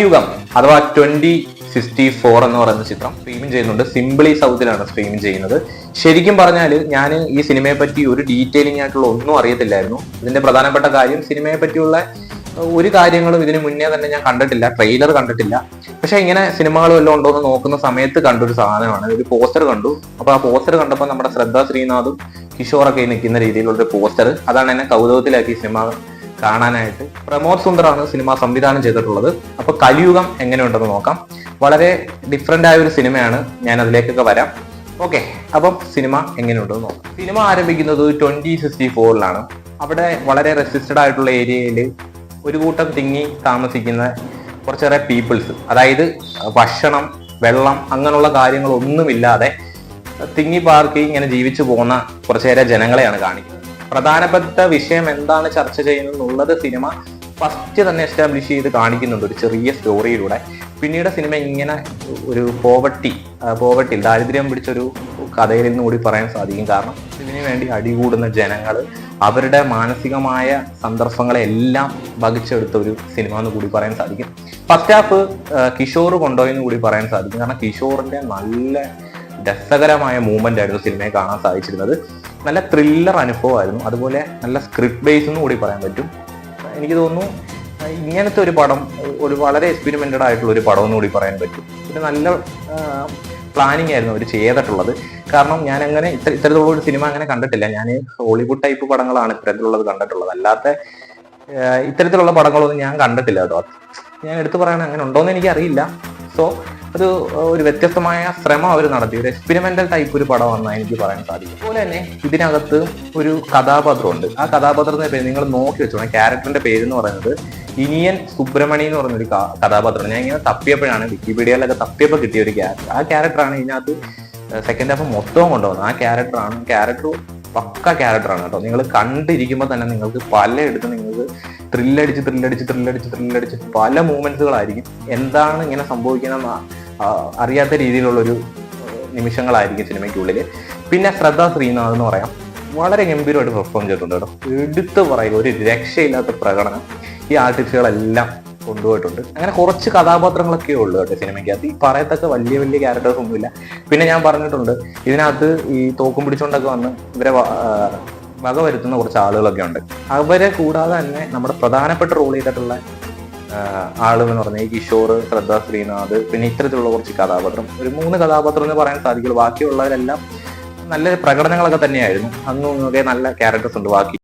യുഗം അഥവാ 2064 എന്ന് പറയുന്ന ചിത്രം സ്ട്രീമിംഗ് ചെയ്യുന്നുണ്ട്. സിംപിളി സൗത്തിലാണ് സ്ട്രീമിംഗ് ചെയ്യുന്നത്. ശരിക്കും പറഞ്ഞാൽ ഞാൻ ഈ സിനിമയെ പറ്റി ഒരു ഡീറ്റെയിലിംഗ് ആയിട്ടുള്ള ഒന്നും അറിയത്തില്ലായിരുന്നു. ഇതിന്റെ പ്രധാനപ്പെട്ട കാര്യം സിനിമയെ പറ്റിയുള്ള ഒരു കാര്യങ്ങളും ഇതിന് മുന്നേ തന്നെ ഞാൻ കണ്ടിട്ടില്ല, ട്രെയിലർ കണ്ടിട്ടില്ല. പക്ഷെ ഇങ്ങനെ സിനിമകൾ വല്ലതും ഉണ്ടോ എന്ന് നോക്കുന്ന സമയത്ത് കണ്ടൊരു സാധനമാണ്. ഒരു പോസ്റ്റർ കണ്ടു. അപ്പൊ ആ പോസ്റ്റർ കണ്ടപ്പോൾ നമ്മുടെ ശ്രദ്ധാ ശ്രീനാഥും കിഷോറൊക്കെ നിൽക്കുന്ന രീതിയിലുള്ള ഒരു പോസ്റ്റർ, അതാണ് എന്നെ കൗതുകത്തിലാക്കി സിനിമ കാണാനായിട്ട്. പ്രമോദ് സുന്ദറാണ് സിനിമ സംവിധാനം ചെയ്തിട്ടുള്ളത്. അപ്പൊ കലിയുഗം എങ്ങനെയുണ്ടെന്ന് നോക്കാം. വളരെ ഡിഫറെന്റ് ആയ ഒരു സിനിമയാണ്, ഞാൻ അതിലേക്കൊക്കെ വരാം. ഓക്കെ, അപ്പം സിനിമ എങ്ങനെയുണ്ടെന്ന് നോക്കാം. സിനിമ ആരംഭിക്കുന്നത് 2064 അവിടെ വളരെ റെസിസ്റ്റഡ് ആയിട്ടുള്ള ഏരിയയിൽ ഒരു കൂട്ടം തിങ്ങി താമസിക്കുന്ന കുറച്ചേറെ പീപ്പിൾസ്, അതായത് ഭക്ഷണം, വെള്ളം അങ്ങനെയുള്ള കാര്യങ്ങളൊന്നുമില്ലാതെ തിങ്ങി പാർക്കി ഇങ്ങനെ ജീവിച്ചു പോകുന്ന കുറച്ചേറെ ജനങ്ങളെയാണ് കാണിക്കുന്നത്. പ്രധാനപ്പെട്ട വിഷയം എന്താണ് ചർച്ച ചെയ്യുന്നത് എന്നുള്ളത് സിനിമ ഫസ്റ്റ് തന്നെ എസ്റ്റാബ്ലിഷ് ചെയ്ത് കാണിക്കുന്നുണ്ട് ഒരു ചെറിയ സ്റ്റോറിയിലൂടെ. പിന്നീട് സിനിമ ഇങ്ങനെ ഒരു പോവർട്ടി ദാരിദ്ര്യം പിടിച്ചൊരു കഥയിൽ നിന്ന് കൂടി പറയാൻ സാധിക്കും. കാരണം ഇതിനു വേണ്ടി അടികൂടുന്ന ജനങ്ങൾ അവരുടെ മാനസികമായ സന്ദർഭങ്ങളെ എല്ലാം വഹിച്ചെടുത്ത ഒരു സിനിമ എന്ന് കൂടി പറയാൻ സാധിക്കും. ഫസ്റ്റ് ഹാഫ് കിഷോർ കൊണ്ടുപോയെന്ന് കൂടി പറയാൻ സാധിക്കും. കാരണം കിഷോറിന്റെ നല്ല രസകരമായ മൂവ്മെന്റ് ആയിരുന്നു സിനിമയെ കാണാൻ സാധിച്ചിരുന്നത്. നല്ല ത്രില്ലർ അനുഭവമായിരുന്നു. അതുപോലെ നല്ല സ്ക്രിപ്റ്റ് ബേസ് എന്ന് കൂടി പറയാൻ പറ്റും. എനിക്ക് തോന്നുന്നു ഇങ്ങനത്തെ ഒരു പടം ഒരു വളരെ എക്സ്പെരിമെന്റഡ് ആയിട്ടുള്ള ഒരു പടം എന്ന് കൂടി പറയാൻ പറ്റും. ഒരു നല്ല പ്ലാനിങ് ആയിരുന്നു അവർ ചെയ്തിട്ടുള്ളത്. കാരണം ഞാൻ അങ്ങനെ ഇത്തരത്തിലുള്ള ഒരു സിനിമ അങ്ങനെ കണ്ടിട്ടില്ല. ഞാൻ ഹോളിവുഡ് ടൈപ്പ് പടങ്ങളാണ് ഇത്തരത്തിലുള്ളത് കണ്ടിട്ടുള്ളത്. അല്ലാത്ത ഇത്തരത്തിലുള്ള പടങ്ങളൊന്നും ഞാൻ കണ്ടിട്ടില്ല കേട്ടോ. ഞാൻ എടുത്തു പറയണ അങ്ങനെ ഉണ്ടോയെന്ന് എനിക്കറിയില്ല. സോ ഒരു വ്യത്യസ്തമായ ശ്രമം അവർ നടത്തി, ഒരു എക്സ്പെരിമെന്റൽ ടൈപ്പ് ഒരു പടമാണെന്ന് എനിക്ക് പറയാൻ സാധിക്കും. അതുപോലെ തന്നെ ഇതിനകത്ത് ഒരു കഥാപാത്രമുണ്ട്. ആ കഥാപാത്രത്തിന്റെ പേര് നിങ്ങൾ നോക്കി വെച്ചോണം. ക്യാരക്ടറിന്റെ പേര് എന്ന് പറയുന്നത് ഇനിയൻ സുബ്രഹ്മണി എന്ന് പറയുന്നൊരു കഥാപാത്രമാണ്. ഞാൻ ഇങ്ങനെ തപ്പിയപ്പോഴാണ്, വിക്കിപീഡിയയിലൊക്കെ തപ്പിയപ്പോൾ കിട്ടിയ ഒരു ക്യാരക്ടർ. ആ ക്യാരക്ടറാണ് ഇതിനകത്ത് സെക്കൻഡ് ഹാഫ് മൊത്തവും കൊണ്ടുപോകുന്നത്. ആ ക്യാരക്ടർ പക്ക ക്യാരക്ടറാണ് കേട്ടോ. നിങ്ങൾ കണ്ടിരിക്കുമ്പോൾ തന്നെ നിങ്ങൾക്ക് പലയിടത്തും നിങ്ങൾക്ക് ത്രില്ലടിച്ച് പല മൂവ്മെന്റ്സുകളായിരിക്കും. എന്താണ് ഇങ്ങനെ സംഭവിക്കുന്നതെന്ന് അറിയാത്ത രീതിയിലുള്ളൊരു നിമിഷങ്ങളായിരിക്കും സിനിമയ്ക്കുള്ളിൽ. പിന്നെ ശ്രദ്ധാ ശ്രീനാഥ് എന്ന് പറയാം, വളരെ ഗംഭീരമായിട്ട് പെർഫോം ചെയ്തിട്ടുണ്ട് കേട്ടോ. എടുത്തു പറയുക, ഒരു രക്ഷയില്ലാത്ത പ്രകടനം ഈ ആർട്ടിസ്റ്റുകളെല്ലാം കൊണ്ടുപോയിട്ടുണ്ട്. അങ്ങനെ കുറച്ച് കഥാപാത്രങ്ങളൊക്കെ ഉള്ളു കേട്ടോ സിനിമയ്ക്കകത്ത്. ഈ പറയത്തക്ക വലിയ ക്യാരക്ടേഴ്സ് ഒന്നുമില്ല. പിന്നെ ഞാൻ പറഞ്ഞിട്ടുണ്ട്, ഇതിനകത്ത് ഈ തോക്കും പിടിച്ചുകൊണ്ടൊക്കെ വന്ന് ഇവരെ വകവരുത്തുന്ന കുറച്ച് ആളുകളൊക്കെ ഉണ്ട്. അവരെ കൂടാതെ തന്നെ നമ്മുടെ പ്രധാനപ്പെട്ട റോൾ ചെയ്തിട്ടുള്ള ആളെന്ന് പറഞ്ഞാൽ ഈ കിഷോർ, ശ്രദ്ധാ ശ്രീനാഥ്, പിന്നെ ഇത്തരത്തിലുള്ള കുറച്ച് കഥാപാത്രം, ഒരു 3 കഥാപാത്രം എന്ന് പറയാൻ സാധിക്കുള്ളൂ. ബാക്കിയുള്ളവരെല്ലാം നല്ല പ്രകടനങ്ങളൊക്കെ തന്നെയായിരുന്നു. അന്നൊക്കെ നല്ല ക്യാരക്ടേഴ്സ് ഉണ്ട് ബാക്കി.